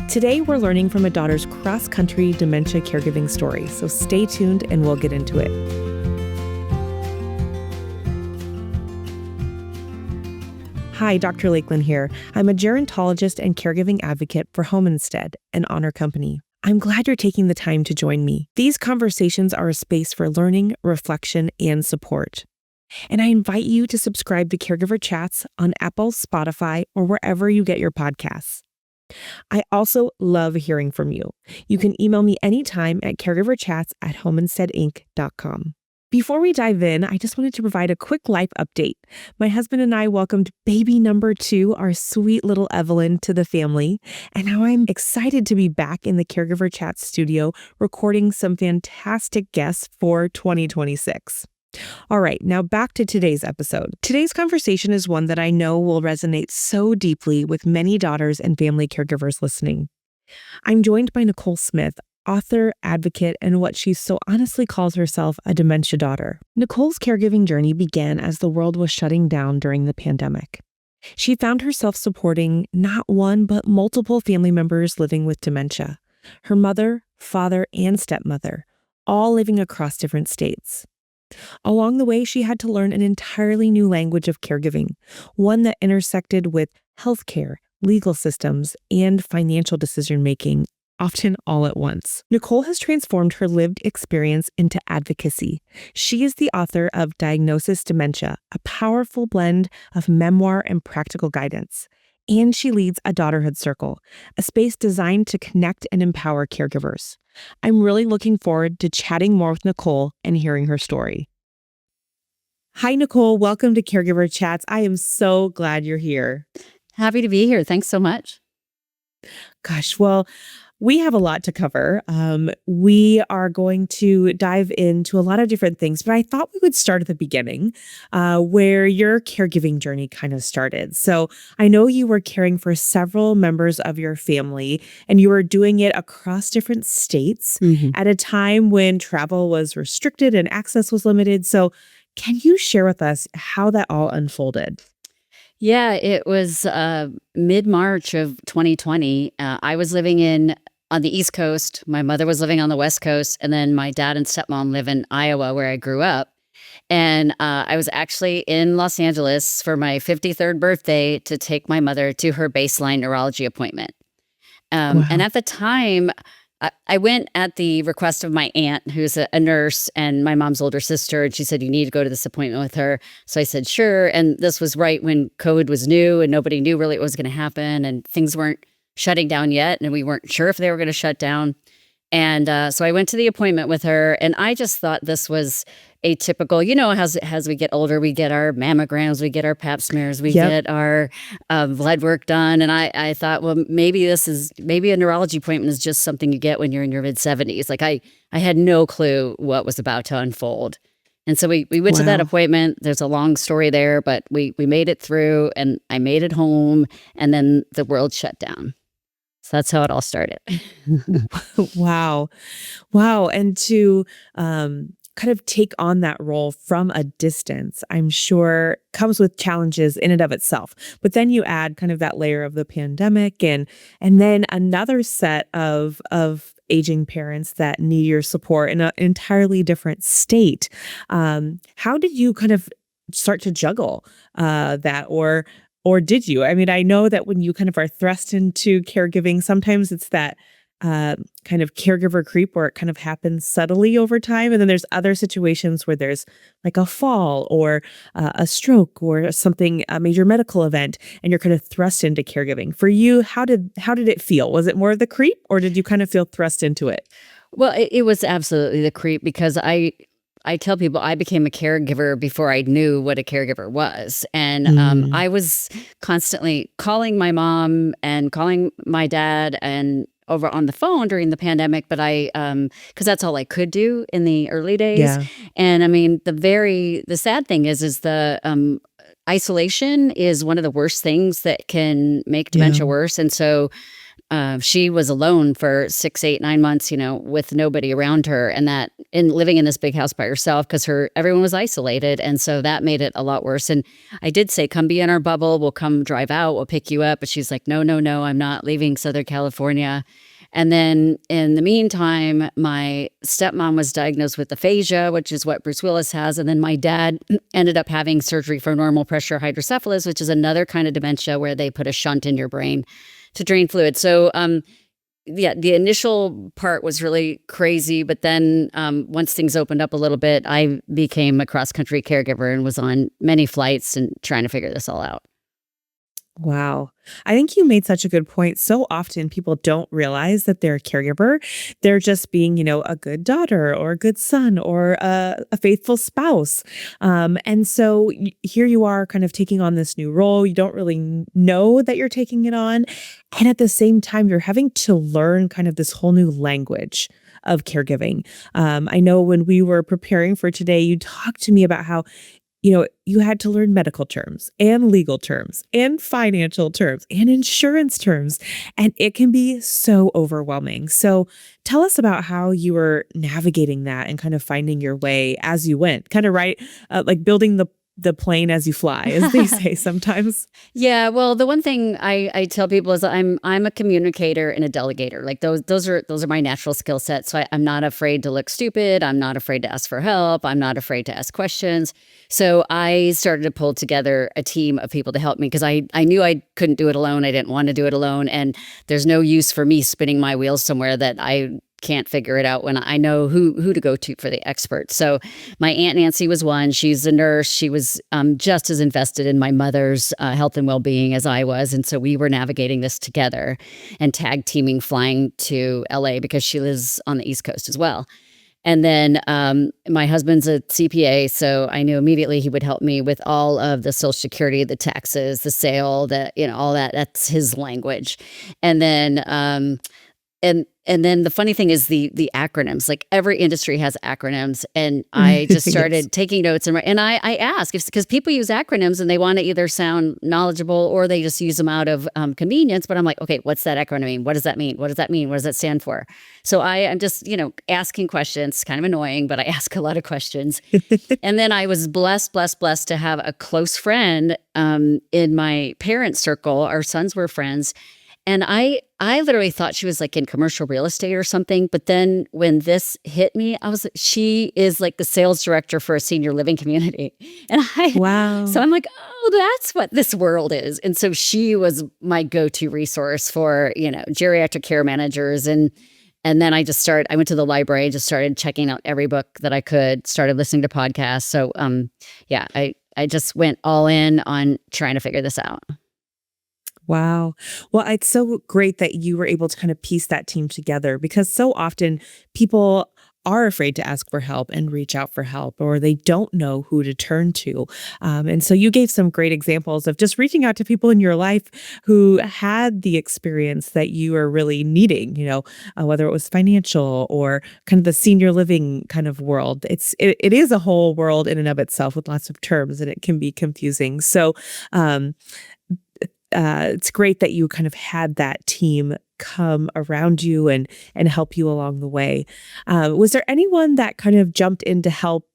Today, we're learning from a daughter's cross-country dementia caregiving story, so stay tuned and we'll get into it. Hi, Dr. Lakelyn here. I'm a gerontologist and caregiving advocate for Homestead, an honor company. I'm glad you're taking the time to join me. These conversations are a space for learning, reflection, and support. And I invite you to subscribe to Caregiver Chats on Apple, Spotify, or wherever you get your podcasts. I also love hearing from you. You can email me anytime at caregiverchats@homesteadinc.com. Before we dive in, I just wanted to provide a quick life update. My husband and I welcomed baby number 2, our sweet little Evelyn, to the family. And now I'm excited to be back in the Caregiver Chat studio recording some fantastic guests for 2026. All right, now back to today's episode. Today's conversation is one that I know will resonate so deeply with many daughters and family caregivers listening. I'm joined by Nicole Smith, author, advocate, and what she so honestly calls herself, a dementia daughter. Nicole's caregiving journey began as the world was shutting down during the pandemic. She found herself supporting not one, but multiple family members living with dementia. Her mother, father, and stepmother, all living across different states. Along the way, she had to learn an entirely new language of caregiving, one that intersected with healthcare, legal systems, and financial decision-making, often all at once. Nicole has transformed her lived experience into advocacy. She is the author of Diagnosis Dementia, a powerful blend of memoir and practical guidance. And she leads a Daughterhood Circle, a space designed to connect and empower caregivers. I'm really looking forward to chatting more with Nicole and hearing her story. Hi, Nicole. Welcome to Caregiver Chats. I am so glad you're here. Happy to be here. Thanks so much. Gosh, well, we have a lot to cover. We are going to dive into a lot of different things, but I thought we would start at the beginning, where your caregiving journey kind of started. So I know you were caring for several members of your family, and you were doing it across different states at a time when travel was restricted and access was limited. So can you share with us how that all unfolded? Yeah, it was mid-March of 2020. I was living on the East Coast. My mother was living on the West Coast. And then my dad and stepmom live in Iowa, where I grew up. And I was actually in Los Angeles for my 53rd birthday to take my mother to her baseline neurology appointment. Wow. And at the time, I went at the request of my aunt, who's a nurse and my mom's older sister, and she said, you need to go to this appointment with her. So I said, sure. And this was right when COVID was new and nobody knew really what was going to happen and things weren't shutting down yet. And we weren't sure if they were going to shut down. And so I went to the appointment with her, and I just thought this was a typical, as we get older, we get our mammograms, we get our pap smears, we get our blood work done. And I thought, well, maybe a neurology appointment is just something you get when you're in your mid-70s. Like I had no clue what was about to unfold. And so we went to that appointment. There's a long story there, but we made it through, and I made it home, and then the world shut down. So that's how it all started. Wow. And to kind of take on that role from a distance, I'm sure comes with challenges in and of itself. But then you add kind of that layer of the pandemic and then another set of aging parents that need your support in an entirely different state. How did you kind of start to juggle that, or did you? I mean, I know that when you kind of are thrust into caregiving, sometimes it's that kind of caregiver creep where it kind of happens subtly over time. And then there's other situations where there's like a fall or a stroke or something, a major medical event, and you're kind of thrust into caregiving. For you, how did it feel? Was it more of the creep, or did you kind of feel thrust into it? Well, it was absolutely the creep, because I tell people I became a caregiver before I knew what a caregiver was. And I was constantly calling my mom and calling my dad and over on the phone during the pandemic, but because that's all I could do in the early days. Yeah. And I mean, the sad thing is the isolation is one of the worst things that can make dementia worse. And so she was alone for 6, 8, 9 months, with nobody around her, and that in living in this big house by herself because everyone was isolated, and so that made it a lot worse. And I did say, "Come be in our bubble. We'll come drive out. We'll pick you up." But she's like, "No, no, no. I'm not leaving Southern California." And then in the meantime, my stepmom was diagnosed with aphasia, which is what Bruce Willis has. And then my dad ended up having surgery for normal pressure hydrocephalus, which is another kind of dementia where they put a shunt in your brain to drain fluid. So, yeah, the initial part was really crazy. But then once things opened up a little bit, I became a cross-country caregiver and was on many flights and trying to figure this all out. Wow. I think you made such a good point. So often people don't realize that they're a caregiver. They're just being, a good daughter or a good son or a faithful spouse. And so here you are kind of taking on this new role. You don't really know that you're taking it on. And at the same time, you're having to learn kind of this whole new language of caregiving. I know when we were preparing for today, you talked to me about how you had to learn medical terms and legal terms and financial terms and insurance terms, and it can be so overwhelming. So tell us about how you were navigating that and kind of finding your way as you went, kind of right, like building the plane as you fly, as they say sometimes. Yeah, well, the one thing I tell people is I'm a communicator and a delegator. Like those are my natural skill sets. So I'm not afraid to look stupid. I'm not afraid to ask for help. I'm not afraid to ask questions. So I started to pull together a team of people to help me because I knew I couldn't do it alone. I didn't want to do it alone, and there's no use for me spinning my wheels somewhere that I can't figure it out when I know who to go to for the experts. So my Aunt Nancy was one. She's a nurse. She was just as invested in my mother's health and well-being as I was. And so we were navigating this together and tag teaming, flying to LA because she lives on the East Coast as well. And then my husband's a CPA, so I knew immediately he would help me with all of the Social Security, the taxes, the sale, all that. That's his language. And then and then the funny thing is the acronyms. Like every industry has acronyms, and I just started Yes. taking notes and I ask because people use acronyms and they want to either sound knowledgeable or they just use them out of convenience. But I'm like, okay, what's that acronym mean? What does that mean? What does that mean? What does that stand for? So I'm just asking questions. It's kind of annoying, but I ask a lot of questions. And then I was blessed to have a close friend in my parents' circle. Our sons were friends. And I literally thought she was like in commercial real estate or something. But then when this hit me, she is like the sales director for a senior living community. And so Wow. I'm like, oh, that's what this world is. And so she was my go-to resource for, geriatric care managers. And then I went to the library, just started checking out every book that I could, started listening to podcasts. So, yeah, I just went all in on trying to figure this out. Wow. Well, it's so great that you were able to kind of piece that team together because so often people are afraid to ask for help and reach out for help, or they don't know who to turn to. And so you gave some great examples of just reaching out to people in your life who had the experience that you are really needing, whether it was financial or kind of the senior living kind of world. It is a whole world in and of itself with lots of terms, and it can be confusing. So, um, it's great that you kind of had that team come around you and help you along the way. Was there anyone that kind of jumped in to help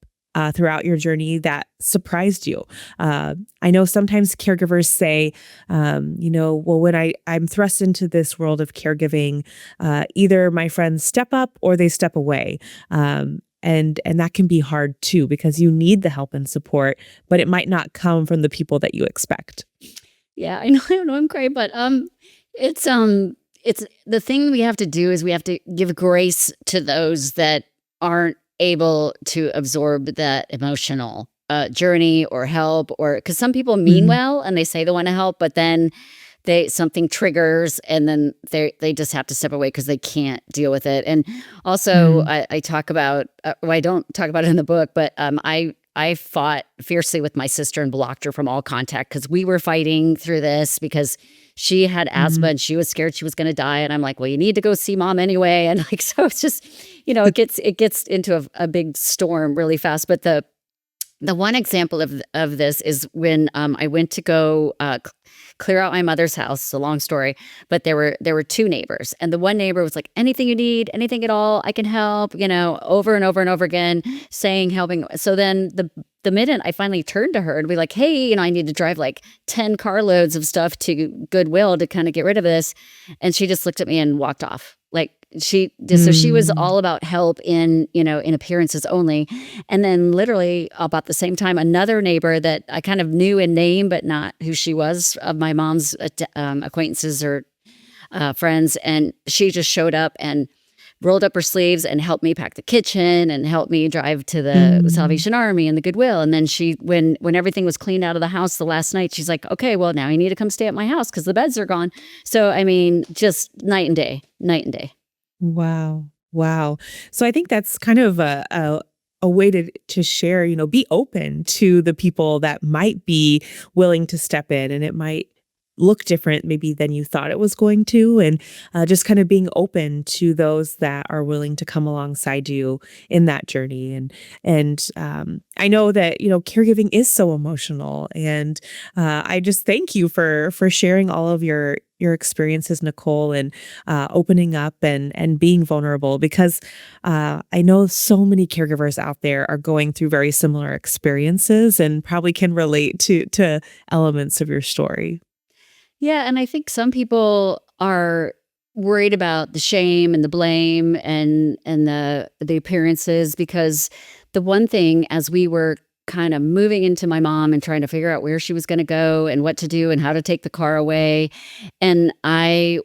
throughout your journey surprised you? I know sometimes caregivers say, well, when I'm thrust into this world of caregiving, either my friends step up or they step away. And that can be hard too, because you need the help and support, but it might not come from the people that you expect. Yeah, I know, I know I'm crying, but it's it's the thing we have to do is we have to give grace to those that aren't able to absorb that emotional journey or help, or because some people mean Mhm. well and they say they want to help, but then something triggers and then they just have to step away because they can't deal with it. And also, Mm. I talk about well, I don't talk about it in the book, but I fought fiercely with my sister and blocked her from all contact because we were fighting through this because she had asthma Mhm. and she was scared she was going to die. And I'm like, well, you need to go see mom anyway. And like, so it's just, it gets into a big storm really fast. But The one example of this is when I went to go clear out my mother's house. It's a long story, but there were two neighbors, and the one neighbor was like, "Anything you need, anything at all, I can help." Over and over and over again, saying helping. So then the minute I finally turned to her and be like, "Hey, I need to drive like 10 carloads of stuff to Goodwill to kind of get rid of this," and she just looked at me and walked off. Like so she was Mm. all about help in appearances only. And then literally about the same time, another neighbor that I kind of knew in name, but not who she was, of my mom's acquaintances or friends. And she just showed up and rolled up her sleeves and helped me pack the kitchen and helped me drive to the Mm. Salvation Army and the Goodwill. And then when everything was cleaned out of the house the last night, she's like, "Okay, well, now you need to come stay at my house because the beds are gone." So, I mean, just night and day, night and day. Wow. Wow. So I think that's kind of a way to share, be open to the people that might be willing to step in, and it might look different maybe than you thought it was going to, and just kind of being open to those that are willing to come alongside you in that journey. And I know that caregiving is so emotional, and I just thank you for sharing all of your experiences, Nicole, and opening up and being vulnerable, because I know so many caregivers out there are going through very similar experiences and probably can relate to elements of your story. Yeah, and I think some people are worried about the shame and the blame and the appearances, because the one thing as we were kind of moving into my mom and trying to figure out where she was going to go and what to do and how to take the car away, and I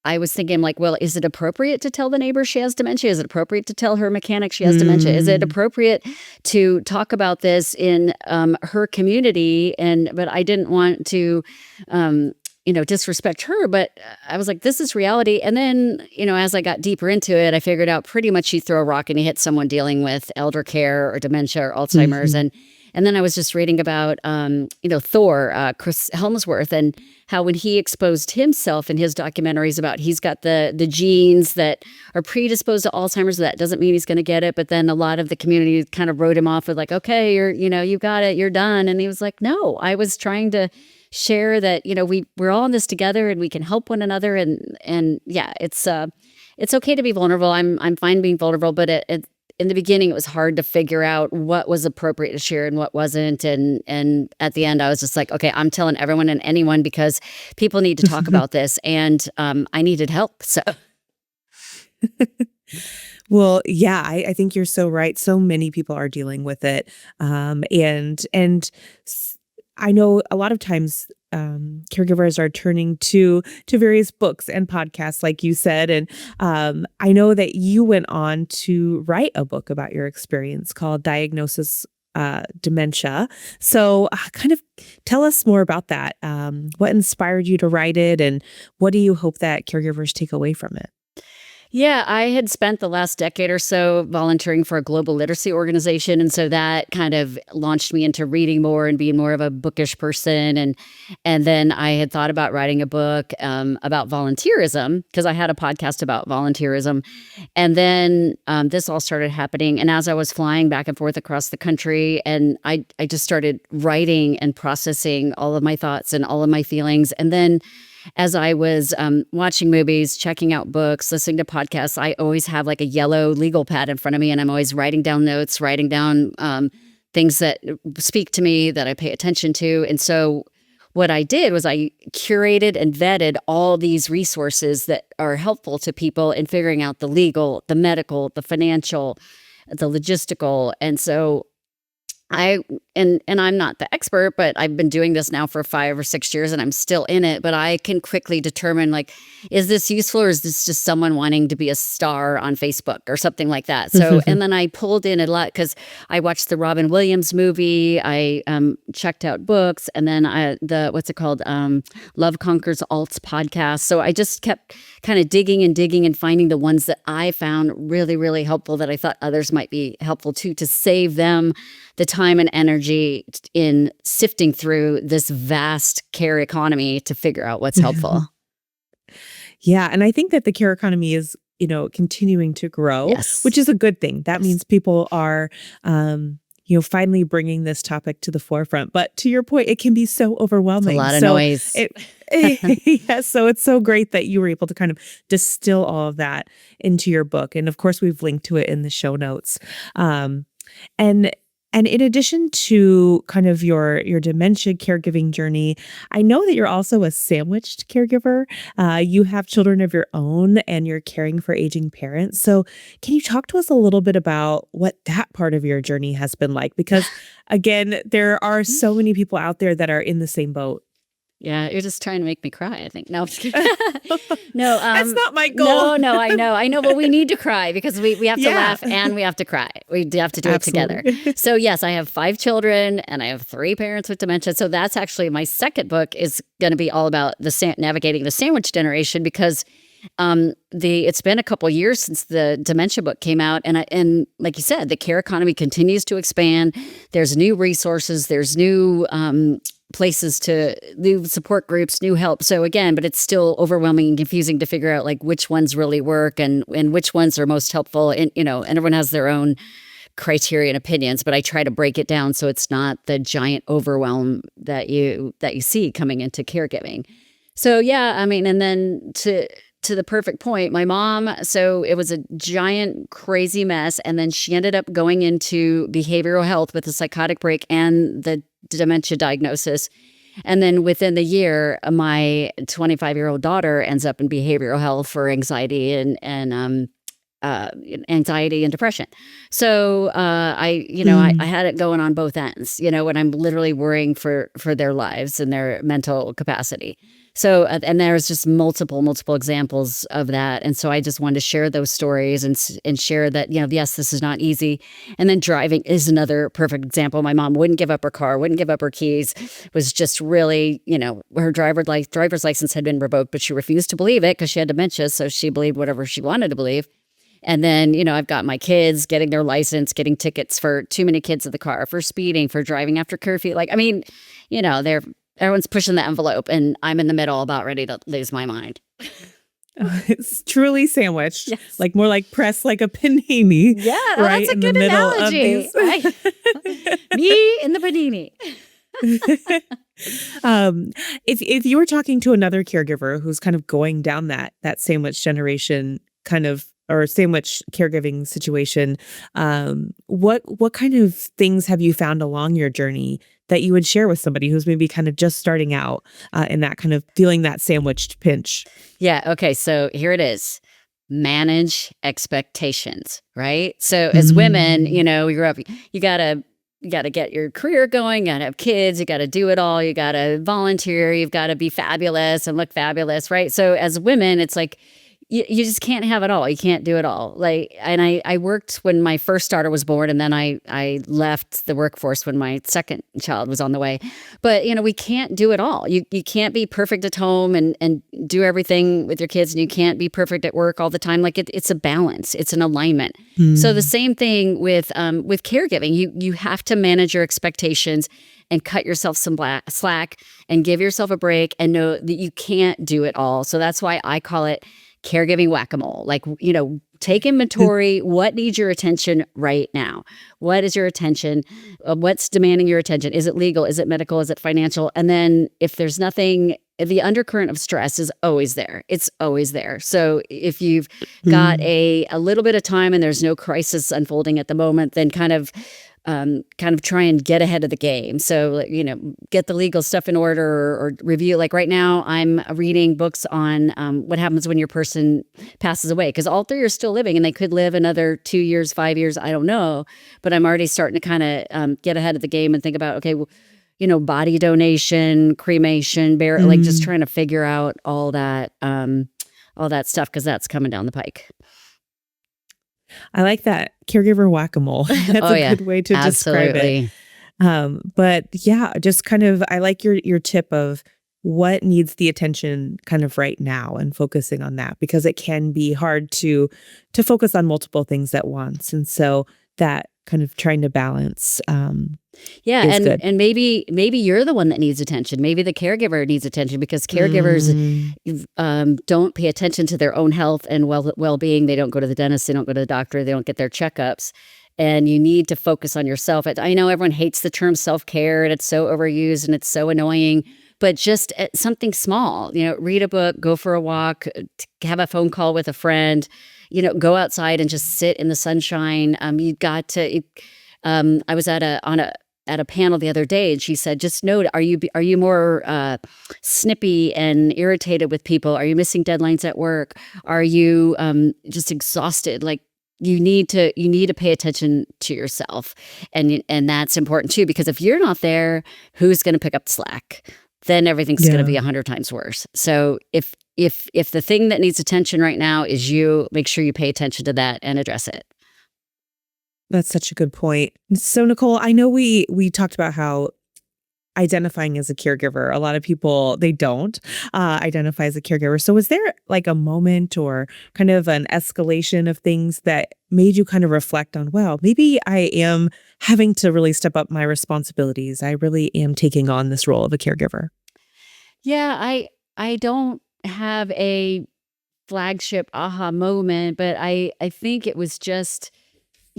was thinking, like, well, is it appropriate to tell the neighbor she has dementia? Is it appropriate to tell her mechanic she has dementia? Is it Mm. appropriate to talk about this in her community? But I didn't want to um, disrespect her. But I was like, this is reality. And then, as I got deeper into it, I figured out pretty much you throw a rock and you hit someone dealing with elder care or dementia or Alzheimer's. Mhm. And then I was just reading about, Thor, Chris Helmsworth, and how when he exposed himself in his documentaries about he's got the genes that are predisposed to Alzheimer's, that doesn't mean he's going to get it. But then a lot of the community kind of wrote him off with like, okay, you got it, you're done. And he was like, no, I was trying to share that we're all in this together and we can help one another. And yeah, it's okay to be vulnerable. I'm fine being vulnerable, but in the beginning it was hard to figure out what was appropriate to share and what wasn't. And at the end I was just like, okay, I'm telling everyone and anyone because people need to talk about this, and I needed help. So Well, yeah, I think you're so right. So many people are dealing with it. And I know a lot of times caregivers are turning to various books and podcasts, like you said. And I know that you went on to write a book about your experience called Diagnosis Dementia. So kind of tell us more about that. What inspired you to write it, and what do you hope that caregivers take away from it? yeah, I had spent the last decade or so volunteering for a global literacy organization, and so that kind of launched me into reading more and being more of a bookish person. And then I had thought about writing a book about volunteerism because I had a podcast about volunteerism, and then this all started happening. And as I was flying back and forth across the country, and I just started writing and processing all of my thoughts and all of my feelings, and then as I was watching movies, checking out books, listening to podcasts, I always have like a yellow legal pad in front of me, and I'm always writing down notes, writing down things that speak to me that I pay attention to. And so what I did was I curated and vetted all these resources that are helpful to people in figuring out the legal, the medical, the financial, the logistical. And so I and I'm not the expert, but I've been doing this now for 5 or 6 years and I'm still in it, but I can quickly determine, like, is this useful or is this just someone wanting to be a star on Facebook or something like that? So, and then I pulled in a lot because I watched the Robin Williams movie, I checked out books, and then the what's it called, Love Conquers Alts podcast. So I just kept kind of digging and finding the ones that I found really, really helpful that I thought others might be helpful too, to save them the time and energy in sifting through this vast care economy to figure out what's helpful. Yeah, and I think that the care economy is, continuing to grow, Yes. which is a good thing. That Yes. means people are, finally bringing this topic to the forefront. But to your point, it can be so It's a overwhelming. lot of So noise. yeah, so it's so great that you were able to kind of distill all of that into your book. And of course, we've linked to it in the show notes. Um, and and in addition to kind of your dementia caregiving journey, I know that you're also a sandwiched caregiver. You have children of your own and you're caring for aging parents. So can you talk to us a little bit about what that part of your journey has been like? Because again, there are so many people out there that are in the same boat. Yeah, you're just trying to make me cry, I think. No, I'm just kidding. No, That's not my goal. no, I know, but we need to cry because we have to Yeah. laugh and we have to cry. We have to do it together. Absolutely. So yes, I have 5 children and I have 3 parents with dementia. So that's actually my second book is going to be all about navigating the sandwich generation because it's been a couple years since the dementia book came out, and like you said, the care economy continues to expand. There's new resources, there's new places new support groups, new help. So again, but it's still overwhelming and confusing to figure out like which ones really work and which ones are most helpful. And and everyone has their own criteria and opinions, but I try to break it down so it's not the giant overwhelm that you see coming into caregiving. So yeah, I mean, and then to the perfect point, my mom, so it was a giant crazy mess, and then she ended up going into behavioral health with a psychotic break and the dementia diagnosis. And then within the year, my 25-year-old daughter ends up in behavioral health for anxiety and anxiety and depression. So I had it going on both ends, when I'm literally worrying for their lives and their mental capacity. So, and there's just multiple examples of that. And so I just wanted to share those stories and share that, yes, this is not easy. And then driving is another perfect example. My mom wouldn't give up her car, wouldn't give up her keys, was just really, her driver's license had been revoked, but she refused to believe it because she had dementia. So she believed whatever she wanted to believe. And then, I've got my kids getting their license, getting tickets for too many kids in the car, for speeding, for driving after curfew. Like, I mean, everyone's pushing the envelope and I'm in the middle about ready to lose my mind. It's truly sandwiched, Yes. like more like pressed like a panini. Yeah, right that's a in good the middle analogy. of these. Me in the panini. If you were talking to another caregiver who's kind of going down that sandwich generation kind of or sandwich caregiving situation, what kind of things have you found along your journey that you would share with somebody who's maybe kind of just starting out in that kind of feeling that sandwiched pinch? Yeah. Okay. So here it is. Manage expectations, right? So as women, you're up, you gotta get your career going, you gotta have kids, you gotta do it all, you gotta volunteer, you've gotta be fabulous and look fabulous, right? So as women, it's like you just can't have it all. You can't do it all. Like, and I worked when my first daughter was born, and then I left the workforce when my second child was on the way. But we can't do it all. You can't be perfect at home and do everything with your kids, and you can't be perfect at work all the time. Like it's a balance. It's an alignment. So the same thing with caregiving. You have to manage your expectations and cut yourself some slack and give yourself a break and know that you can't do it all. So that's why I call it caregiving whack-a-mole. Like, take inventory. What needs your attention right now? What is your attention? What's demanding your attention? Is it legal? Is it medical? Is it financial? And then if there's nothing, the undercurrent of stress is always there. It's always there. So if you've got a little bit of time and there's no crisis unfolding at the moment, then kind of try and get ahead of the game. So, get the legal stuff in order or review. Like right now, I'm reading books on what happens when your person passes away, because all 3 are still living and they could live another 2 years, 5 years. I don't know. But I'm already starting to kind of get ahead of the game and think about, okay, well, body donation, cremation, like just trying to figure out all that stuff, because that's coming down the pike. I like that, caregiver whack-a-mole. That's a good way to describe it. But yeah, just kind of, I like your tip of what needs the attention kind of right now and focusing on that, because it can be hard to focus on multiple things at once. And so that kind of trying to balance is good. And maybe you're the one that needs attention. Maybe the caregiver needs attention, because caregivers don't pay attention to their own health and well-being. They don't go to the dentist, they don't go to the doctor, they don't get their checkups. and you need to focus on yourself. I know everyone hates the term self-care and it's so overused and it's so annoying, but just something small, read a book, go for a walk, have a phone call with a friend, go outside and just sit in the sunshine. You've got to. I was at a panel the other day, and she said, "Just note, are you more snippy and irritated with people? Are you missing deadlines at work? Are you just exhausted? Like you need to pay attention to yourself, and that's important too, because if you're not there, who's going to pick up the slack? Then everything's going to be 100 times worse. So if the thing that needs attention right now is you, make sure you pay attention to that and address it." That's such a good point. So, Nicole, I know we talked about how identifying as a caregiver, a lot of people, they don't identify as a caregiver. So was there like a moment or kind of an escalation of things that made you kind of reflect on, well, maybe I am having to really step up my responsibilities. I really am taking on this role of a caregiver. Yeah, I don't have a flagship aha moment, but I think it was just,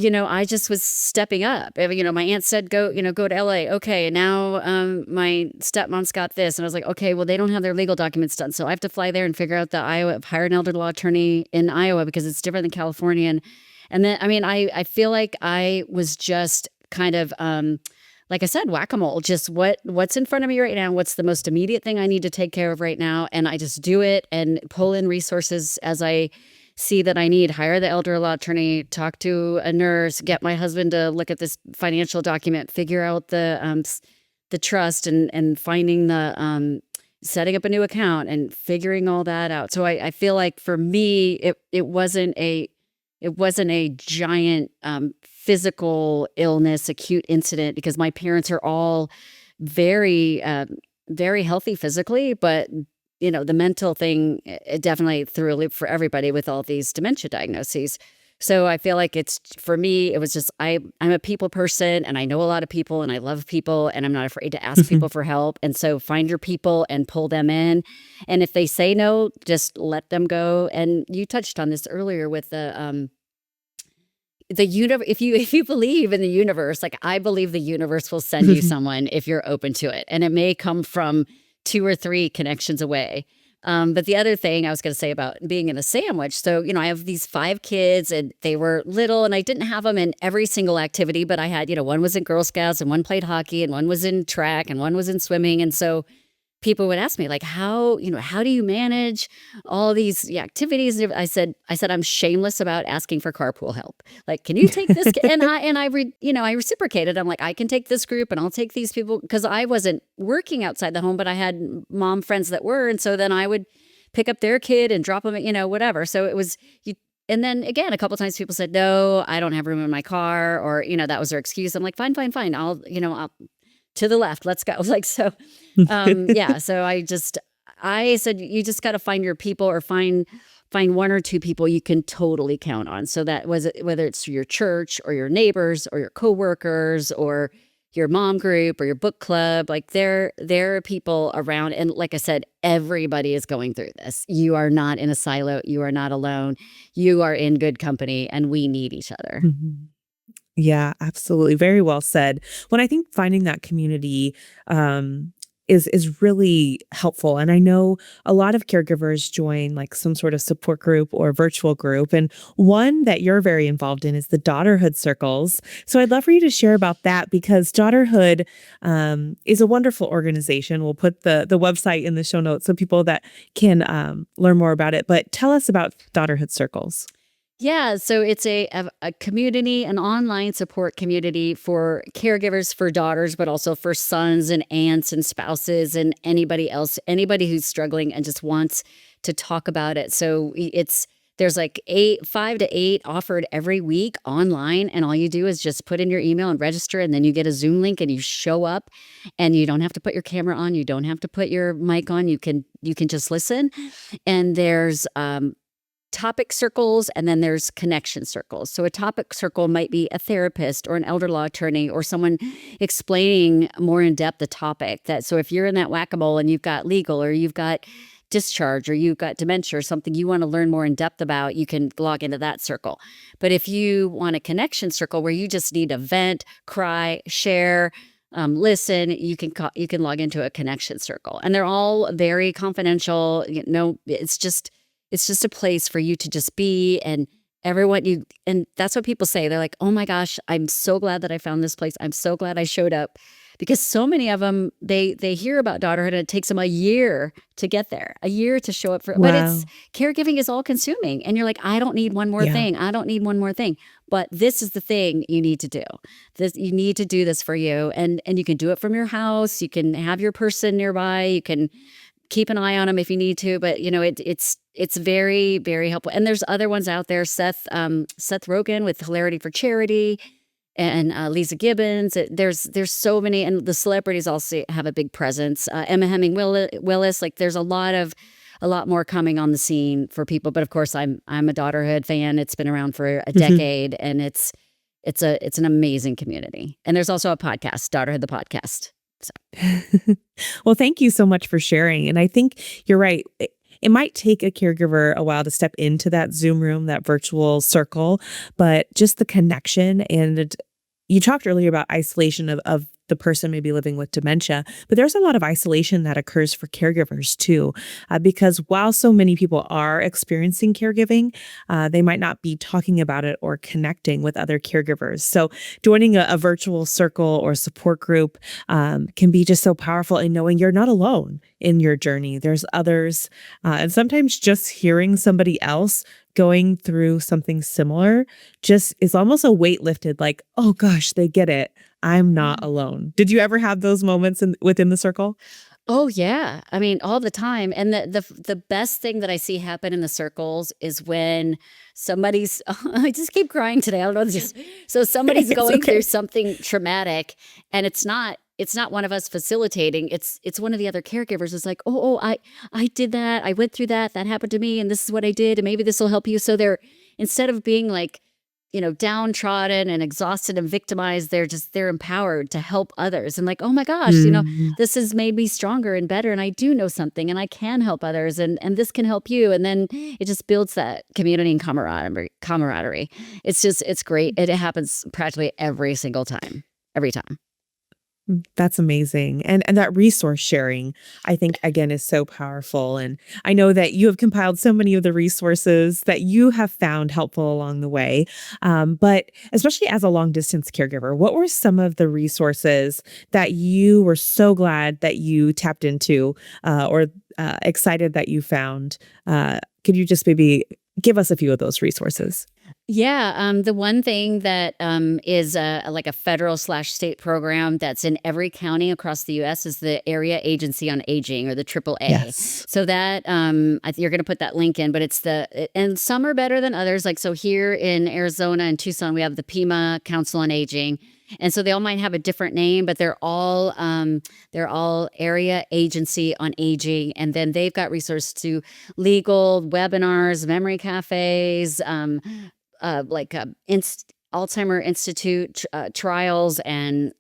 I just was stepping up. My aunt said, go to LA. Okay. And now my stepmom's got this. And I was like, okay, well, they don't have their legal documents done. So I have to fly there and figure out hire an elder law attorney in Iowa because it's different than California. And then, I feel like I was just kind of, like I said, whack-a-mole, just what's in front of me right now. What's the most immediate thing I need to take care of right now? And I just do it and pull in resources as I see that I need, hire the elder law attorney, talk to a nurse, get my husband to look at this financial document, figure out the trust and finding the setting up a new account and figuring all that out. So I feel like for me, it wasn't a giant physical illness, acute incident, because my parents are all very, very healthy physically, but the mental thing, it definitely threw a loop for everybody with all these dementia diagnoses. So I feel like for me, it was just, I'm a people person and I know a lot of people and I love people and I'm not afraid to ask people for help. And so find your people and pull them in. And if they say no, just let them go. And you touched on this earlier with the universe. If you believe in the universe, like I believe the universe will send you someone if you're open to it. And it may come from 2 or 3 connections away. But the other thing I was going to say about being in a sandwich. So, I have these 5 kids and they were little and I didn't have them in every single activity, but I had, one was in Girl Scouts and one played hockey and one was in track and one was in swimming. And so people would ask me like, how do you manage all these activities? And I said, I'm shameless about asking for carpool help. Like, can you take this? And I reciprocated. I'm like, I can take this group and I'll take these people, because I wasn't working outside the home, but I had mom friends that were. And so then I would pick up their kid and drop them, whatever. So it was, and then again, a couple of times people said, no, I don't have room in my car, or, that was their excuse. I'm like, fine. I'll to the left, let's go. Like, so, yeah. So I said, you just got to find your people, or find 1 or 2 people you can totally count on. So that whether it's your church or your neighbors or your coworkers or your mom group or your book club, like there are people around. And like I said, everybody is going through this. You are not in a silo. You are not alone. You are in good company, and we need each other. Mhm. Yeah, absolutely. Very well said. When I think finding that community is really helpful. And I know a lot of caregivers join like some sort of support group or virtual group. And one that you're very involved in is the Daughterhood Circles. So I'd love for you to share about that, because Daughterhood is a wonderful organization. We'll put the website in the show notes so people that can learn more about it. But tell us about Daughterhood Circles. Yeah, so it's a community, an online support community for caregivers for daughters, but also for sons and aunts and spouses and anybody else, anybody who's struggling and just wants to talk about it. So there's like 5 to 8 offered every week online, and all you do is just put in your email and register, and then you get a Zoom link and you show up, and you don't have to put your camera on, you don't have to put your mic on, you can just listen. And there's topic circles, and then there's connection circles. So a topic circle might be a therapist or an elder law attorney or someone explaining more in depth the topic. So if you're in that whack-a-mole and you've got legal, or you've got discharge or you've got dementia or something you want to learn more in depth about, you can log into that circle. But if you want a connection circle where you just need to vent, cry, share, listen, you can log into a connection circle, and they're all very confidential. It's just a place for you to just be, and and that's what people say. They're like, "Oh my gosh, I'm so glad that I found this place. I'm so glad I showed up." Because so many of them, they hear about daughterhood and it takes them a year to get there, a year to show up for it. But it's Wow. caregiving is all consuming. And you're like, I don't need one more Yeah. thing. I don't need one more thing. But this is the thing you need to do. You need to do this for you. And you can do it from your house. You can have your person nearby. You can keep an eye on them if you need to. But it's very, very helpful. And there's other ones out there. Seth Rogen with Hilarity for Charity, and Lisa Gibbons. There's so many, and the celebrities also have a big presence. Emma Hemming Willis. Like there's a lot more coming on the scene for people. But of course, I'm a Daughterhood fan. It's been around for a decade, and it's an amazing community. And there's also a podcast, Daughterhood the podcast. So. Well, thank you so much for sharing. And I think you're right. It might take a caregiver a while to step into that Zoom room, that virtual circle, but just the connection. And you talked earlier about isolation of the person maybe living with dementia, but there's a lot of isolation that occurs for caregivers too, because while so many people are experiencing caregiving, they might not be talking about it or connecting with other caregivers. So joining a virtual circle or support group can be just so powerful in knowing you're not alone in your journey. There's others, and sometimes just hearing somebody else going through something similar just is almost a weight lifted, like, oh gosh, they get it. I'm not alone. Did you ever have those moments within the circle? Oh yeah, I mean all the time. And the best thing that I see happen in the circles is when somebody's. I just keep crying today. I don't know. So somebody's It's going through okay. something traumatic, and it's not one of us facilitating. It's one of the other caregivers. It's like, I did that. I went through that. That happened to me, and this is what I did, and maybe this will help you. So they're, instead of being like, downtrodden and exhausted and victimized, they're empowered to help others, and like, oh my gosh, Mm, this has made me stronger and better, and I do know something, and I can help others, and this can help you. And then it just builds that community and camaraderie. It's great. It happens practically every single time. Every time. that's amazing. And that resource sharing, I think, again, is so powerful. And I know that you have compiled so many of the resources that you have found helpful along the way. But especially as a long distance caregiver, what were some of the resources that you were so glad that you tapped into, or excited that you found? Could you just maybe give us a few of those resources? Yeah, the one thing that is like a federal/state program that's in every county across the U.S. is the Area Agency on Aging, or the AAA. Yes. So that you're going to put that link in, but and some are better than others. Like so, here in Arizona and Tucson, we have the PEMA Council on Aging, and so they all might have a different name, but they're all Area Agency on Aging, and then they've got resources to legal webinars, memory cafes. Alzheimer Institute trials, and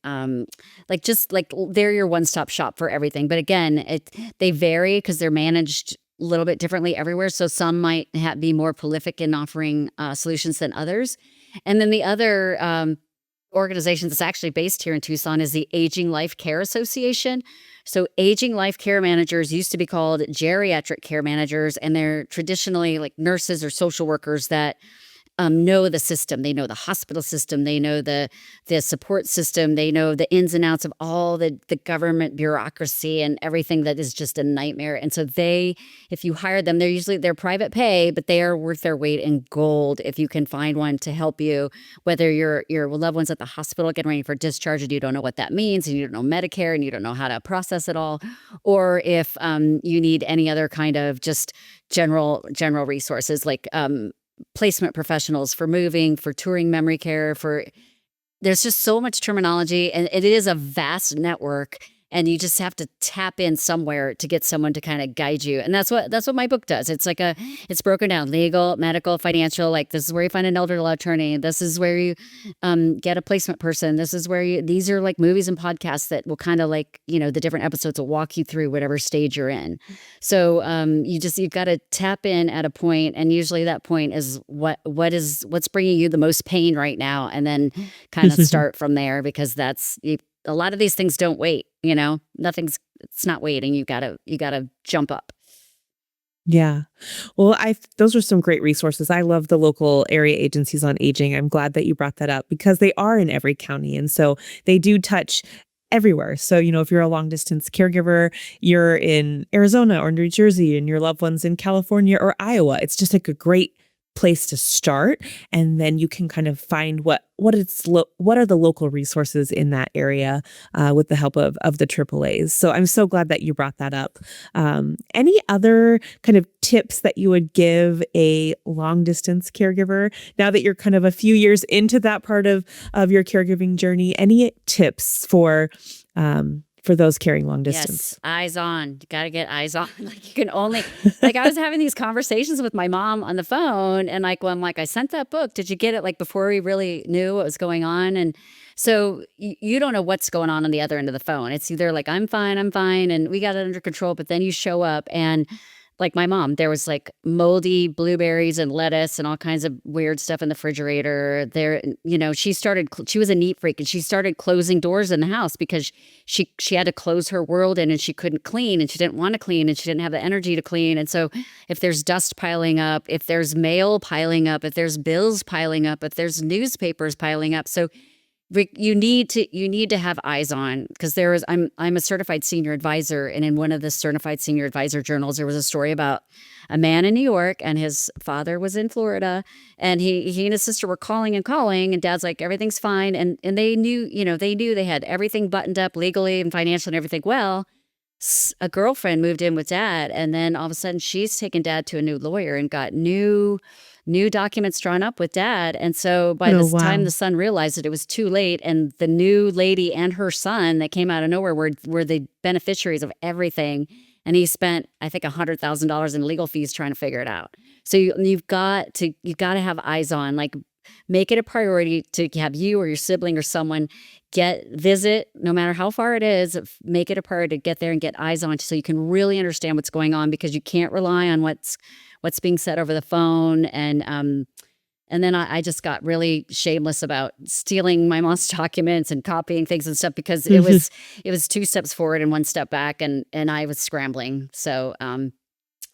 just like they're your one-stop shop for everything. But again, they vary because they're managed a little bit differently everywhere. So some might be more prolific in offering solutions than others. And then the other organization that's actually based here in Tucson is the Aging Life Care Association. So aging life care managers used to be called geriatric care managers, and they're traditionally like nurses or social workers that know the system. They know the hospital system. They know the support system. They know the ins and outs of all the government bureaucracy and everything that is just a nightmare. And so if you hire them, they're private pay, but they are worth their weight in gold if you can find one to help you, whether your loved one's at the hospital getting ready for discharge and you don't know what that means, and you don't know Medicare and you don't know how to process it all, or if you need any other kind of just general resources like placement professionals for moving, for touring memory care, there's just so much terminology, and it is a vast network. and you just have to tap in somewhere to get someone to kind of guide you. And that's what my book does. It's broken down: legal, medical, financial. Like, this is where you find an elder law attorney. This is where you get a placement person. This is where these are like movies and podcasts that will kind of like, the different episodes will walk you through whatever stage you're in. So you've got to tap in at a point, and usually that point is what's bringing you the most pain right now, and then kind of start from there, because a lot of these things don't wait. It's not waiting. You gotta jump up. Yeah. Well, those are some great resources. I love the local area agencies on aging. I'm glad that you brought that up, because they are in every county. And so they do touch everywhere. So, if you're a long distance caregiver, you're in Arizona or New Jersey, and your loved one's in California or Iowa, it's just like a great place to start. And then you can kind of find what are the local resources in that area with the help of the AAAs. So I'm so glad that you brought that up. Any other kind of tips that you would give a long distance caregiver now that you're kind of a few years into that part of your caregiving journey? Any tips for those carrying long distance? Yes, eyes on. You got to get eyes on. Like, you can only, like, I was having these conversations with my mom on the phone, and I'm like, I sent that book. Did you get it? Like, before we really knew what was going on. And so you don't know what's going on the other end of the phone. It's either like, I'm fine, and we got it under control. But then you show up, and like my mom, there was like moldy blueberries and lettuce and all kinds of weird stuff in the refrigerator. She was a neat freak, and she started closing doors in the house because she had to close her world in, and she couldn't clean, and she didn't want to clean, and she didn't have the energy to clean. And so if there's dust piling up, if there's mail piling up, if there's bills piling up, if there's newspapers piling up. So you need to have eyes on, because I'm a certified senior advisor, and in one of the certified senior advisor journals, there was a story about a man in New York, and his father was in Florida, and he and his sister were calling, and dad's like, everything's fine, and they knew they had everything buttoned up legally and financially and everything. Well, a girlfriend moved in with dad, and then all of a sudden she's taken dad to a new lawyer and got new documents drawn up with dad. And so by this time the son realized that it was too late, and the new lady and her son that came out of nowhere were the beneficiaries of everything. And he spent, I think, $100,000 in legal fees trying to figure it out. So you've got to have eyes on. Like, make it a priority to have you or your sibling or someone visit, no matter how far it is. Make it a priority to get there and get eyes on, so you can really understand what's going on, because you can't rely on what's being said over the phone. And then I just got really shameless about stealing my mom's documents and copying things and stuff, because it was 2 steps forward and 1 step back, and I was scrambling. So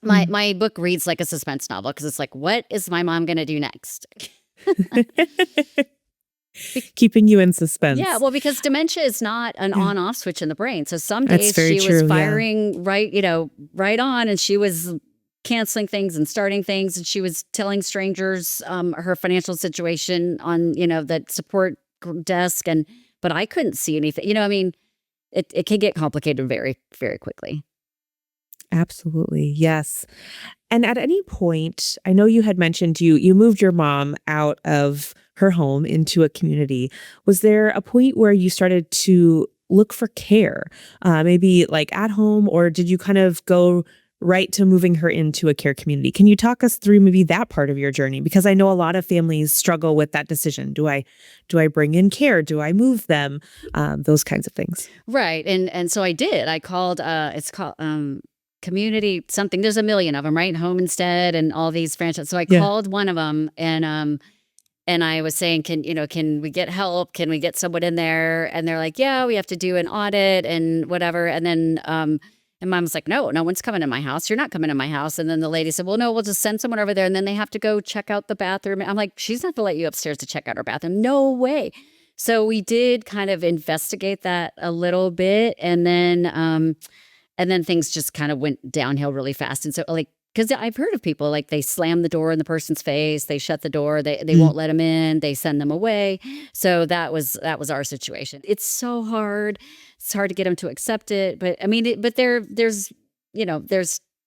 my book reads like a suspense novel, because it's like, what is my mom going to do next? Keeping you in suspense. Yeah, well, because dementia is not an on-off switch in the brain. So some days she was firing right on, and she was canceling things and starting things, and she was telling strangers her financial situation on that support desk, but I couldn't see anything. I mean, it can get complicated very, very quickly. Absolutely. Yes. And at any point, I know you had mentioned you moved your mom out of her home into a community. Was there a point where you started to look for care, maybe like at home, or did you kind of go right to moving her into a care community? Can you talk us through maybe that part of your journey? Because I know a lot of families struggle with that decision. Do I bring in care? Do I move them? Those kinds of things. Right. And so I did. I called, it's called community something. There's a million of them, right? Home Instead and all these franchises. So I called one of them, and I was saying, can we get help? Can we get someone in there? And they're like, yeah, we have to do an audit and whatever. And then, and mom was like, no one's coming in my house. You're not coming in my house. And then the lady said, well, no, we'll just send someone over there. And then they have to go check out the bathroom. I'm like, she's not going to let you upstairs to check out her bathroom. No way. So we did kind of investigate that a little bit. And then things just kind of went downhill really fast. And so, like, because I've heard of people, like, they slam the door in the person's face, they shut the door, they won't let them in, they send them away. So that was our situation. It's so hard. It's hard to get them to accept it. But I mean, there's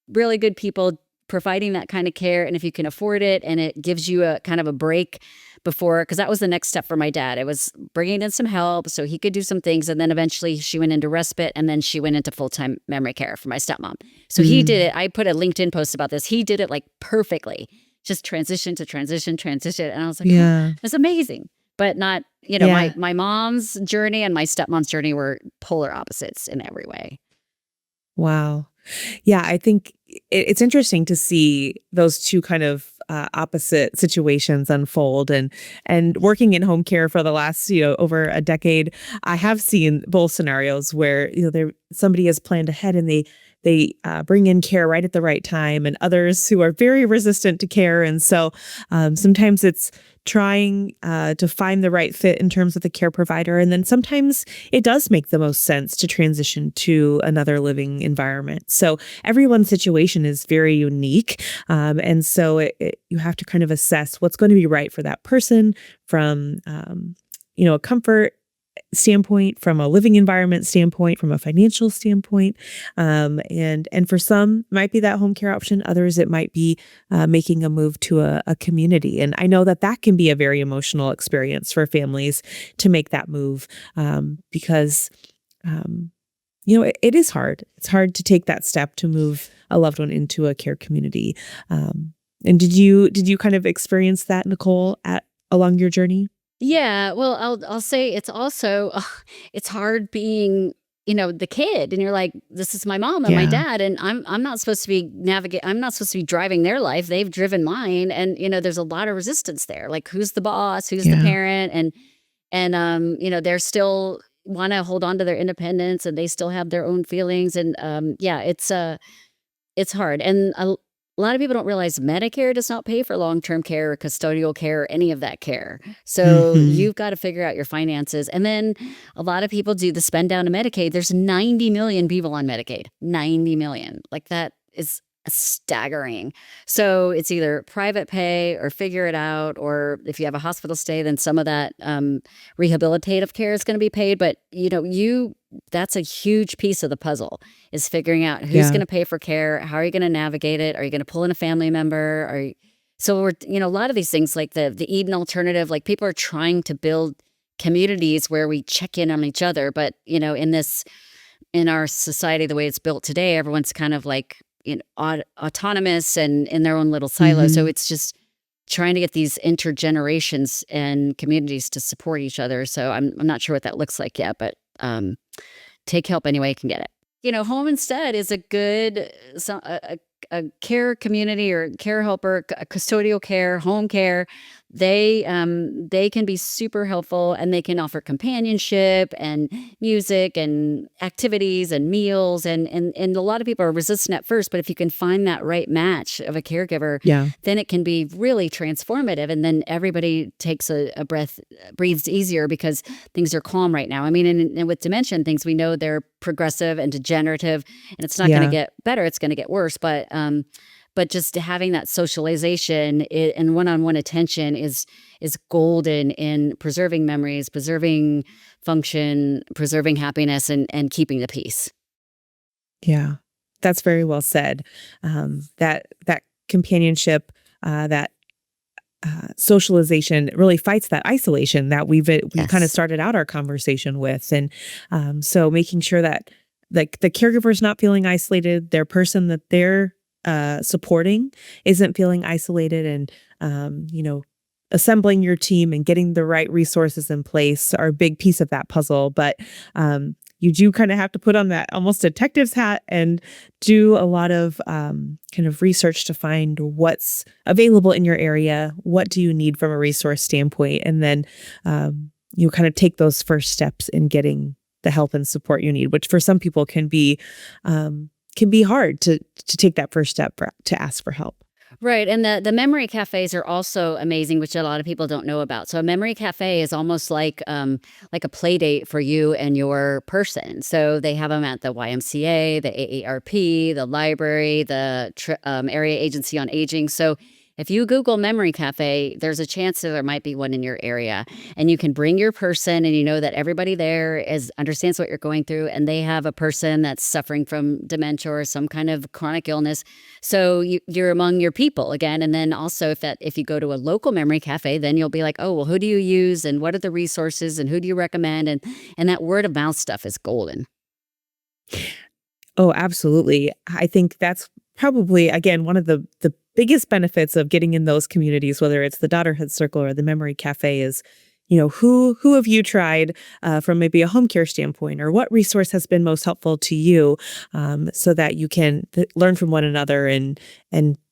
really good people providing that kind of care. And if you can afford it and it gives you a kind of a break before, because that was the next step for my dad. It was bringing in some help so he could do some things. And then eventually she went into respite, and then she went into full-time memory care for my stepmom. So he did it. I put a LinkedIn post about this. He did it like perfectly, just transition to transition. And I was like, oh, Yeah. that's amazing. But not, Yeah. my mom's journey and my stepmom's journey were polar opposites in every way. Wow. Yeah, I think it's interesting to see those two kind of opposite situations unfold, and working in home care for the last over a decade, I have seen both scenarios where there somebody has planned ahead and they bring in care right at the right time, and others who are very resistant to care, and so sometimes it's trying to find the right fit in terms of the care provider. And then sometimes it does make the most sense to transition to another living environment. So everyone's situation is very unique. And so you have to kind of assess what's going to be right for that person from, a comfort standpoint, from a living environment standpoint, from a financial standpoint. And for some, it might be that home care option. Others, it might be making a move to a community. And I know that can be a very emotional experience for families to make that move, because, it is hard. It's hard to take that step to move a loved one into a care community. And did you kind of experience that, Nicole, along your journey? Yeah, well, I'll say it's also it's hard being, the kid, and you're like, this is my mom and my Yeah. dad, and I'm not supposed to be I'm not supposed to be driving their life. They've driven mine, and there's a lot of resistance there. Like, who's the boss? Who's the Yeah. parent? And they're still want to hold on to their independence, and they still have their own feelings, and yeah, it's hard. And a lot of people don't realize Medicare does not pay for long-term care or custodial care or any of that care. So Hmm. you've got to figure out your finances. And then a lot of people do the spend down to Medicaid. There's 90 million people on Medicaid. 90 million. Like, that is staggering. So it's either private pay or figure it out, or if you have a hospital stay, then some of that rehabilitative care is going to be paid. But that's a huge piece of the puzzle, is figuring out who's Yeah. going to pay for care. How are you going to navigate it? Are you going to pull in a family member? So we're, a lot of these things, like the Eden alternative, like, people are trying to build communities where we check in on each other. But, in our society, the way it's built today, everyone's kind of like, autonomous and in their own little silo. So Hmm. it's just trying to get these intergenerations and communities to support each other. So I'm not sure what that looks like yet, but take help any way you can get it. Home instead is a good a care community or care helper, custodial care, home care. They can be super helpful, and they can offer companionship and music and activities and meals, and a lot of people are resistant at first, but if you can find that right match of a caregiver, Yeah. then it can be really transformative, and then everybody takes a breath, breathes easier, because things are calm right now. I mean, and with dementia and things, we know they're progressive and degenerative, and it's not going to Yeah. get better, it's going to get worse. But just having that socialization and one-on-one attention is golden in preserving memories, preserving function, preserving happiness, and keeping the peace. Yeah. That's very well said. That companionship, that socialization really fights that isolation that we kind of Yes. started out our conversation with, and so making sure that, like, the caregiver's not feeling isolated, their person that they're supporting isn't feeling isolated, and assembling your team and getting the right resources in place are a big piece of that puzzle. But you do kind of have to put on that almost detective's hat and do a lot of kind of research to find what's available in your area. What do you need from a resource standpoint? And then you kind of take those first steps in getting the help and support you need, which for some people can be hard to take that first step to ask for help. Right, and the memory cafes are also amazing, which a lot of people don't know about. So a memory cafe is almost like a play date for you and your person. So they have them at the YMCA, the AARP, the library, the area agency on aging. So if you Google memory cafe, there's a chance that there might be one in your area, and you can bring your person, and you know that everybody there understands what you're going through, and they have a person that's suffering from dementia or some kind of chronic illness. So you're among your people again. And then also if you go to a local memory cafe, then you'll be like, oh, well, who do you use and what are the resources and who do you recommend? And that word of mouth stuff is golden. Oh, absolutely. I think that's probably, again, one of the biggest benefits of getting in those communities, whether it's the Daughterhood Circle or the Memory Cafe, is, who have you tried from maybe a home care standpoint, or what resource has been most helpful to you, so that you can learn from one another and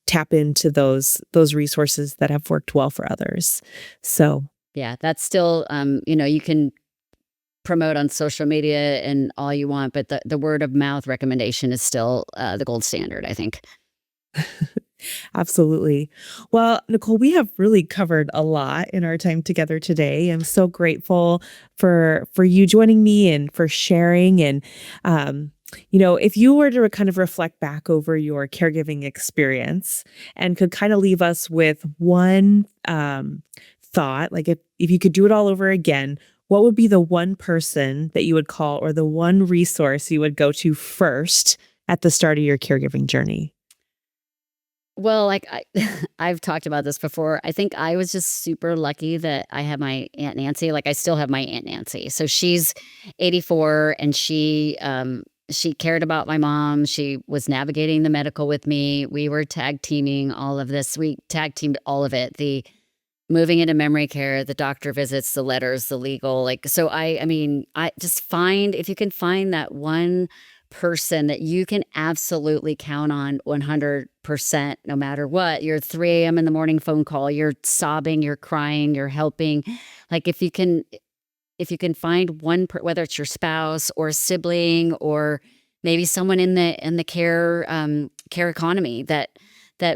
tap into those resources that have worked well for others. So yeah, that's still, you can promote on social media and all you want, but the word of mouth recommendation is still the gold standard, I think. Absolutely. Well, Nicole, we have really covered a lot in our time together today. I'm so grateful for you joining me and for sharing. And if you were to kind of reflect back over your caregiving experience and could kind of leave us with one thought, like if you could do it all over again, what would be the one person that you would call, or the one resource you would go to first at the start of your caregiving journey? Well, like I've talked about this before. I think I was just super lucky that I had my Aunt Nancy. Like I still have my Aunt Nancy. So she's 84 and she cared about my mom. She was navigating the medical with me. We were tag teaming all of this. We tag teamed all of it. The moving into memory care, the doctor visits, the letters, the legal, so I mean, I just if you can find that one person that you can absolutely count on 100%, no matter what, your 3 a.m. in the morning phone call, you're sobbing, you're crying, you're helping. Like if you can find whether it's your spouse or a sibling or maybe someone in the care economy that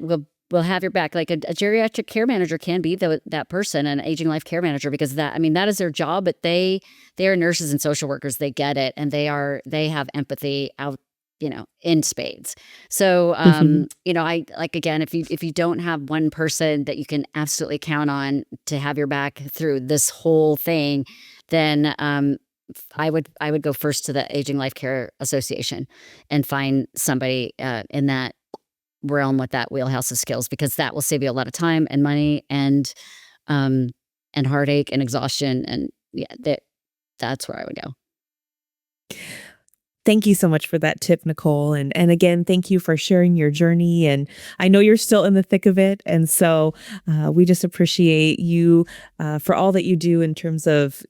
will have your back. Like a geriatric care manager can be that person, an aging life care manager, because that is their job, but they are nurses and social workers. They get it. And they have empathy out, in spades. So, I again, if you don't have one person that you can absolutely count on to have your back through this whole thing, then, I would go first to the Aging Life Care Association and find somebody in that realm with that wheelhouse of skills, because that will save you a lot of time and money and heartache and exhaustion. And yeah, that's where I would go. Thank you so much for that tip, Nicole. And again, thank you for sharing your journey. And I know you're still in the thick of it. And so we just appreciate you for all that you do in terms of,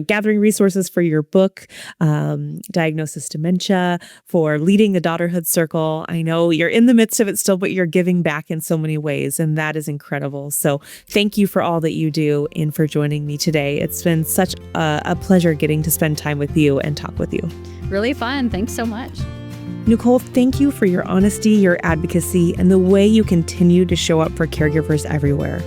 gathering resources for your book, Diagnosis Dementia, for leading the Daughterhood Circle. I know you're in the midst of it still, but you're giving back in so many ways. And that is incredible. So thank you for all that you do and for joining me today. It's been such a pleasure getting to spend time with you and talk with you. Really fun. Thanks so much. Nicole, thank you for your honesty, your advocacy, and the way you continue to show up for caregivers everywhere.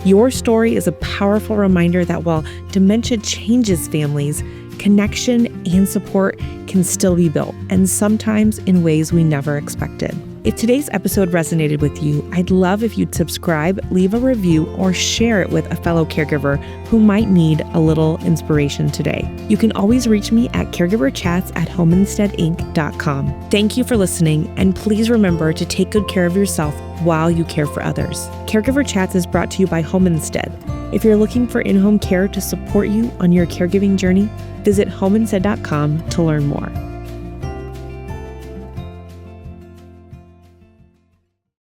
Your story is a powerful reminder that while dementia changes families, connection and support can still be built, and sometimes in ways we never expected. If today's episode resonated with you, I'd love if you'd subscribe, leave a review, or share it with a fellow caregiver who might need a little inspiration today. You can always reach me at caregiverchats@homeinsteadinc.com. Thank you for listening, and please remember to take good care of yourself while you care for others. Caregiver Chats is brought to you by Home Instead. If you're looking for in-home care to support you on your caregiving journey, visit homeinstead.com to learn more.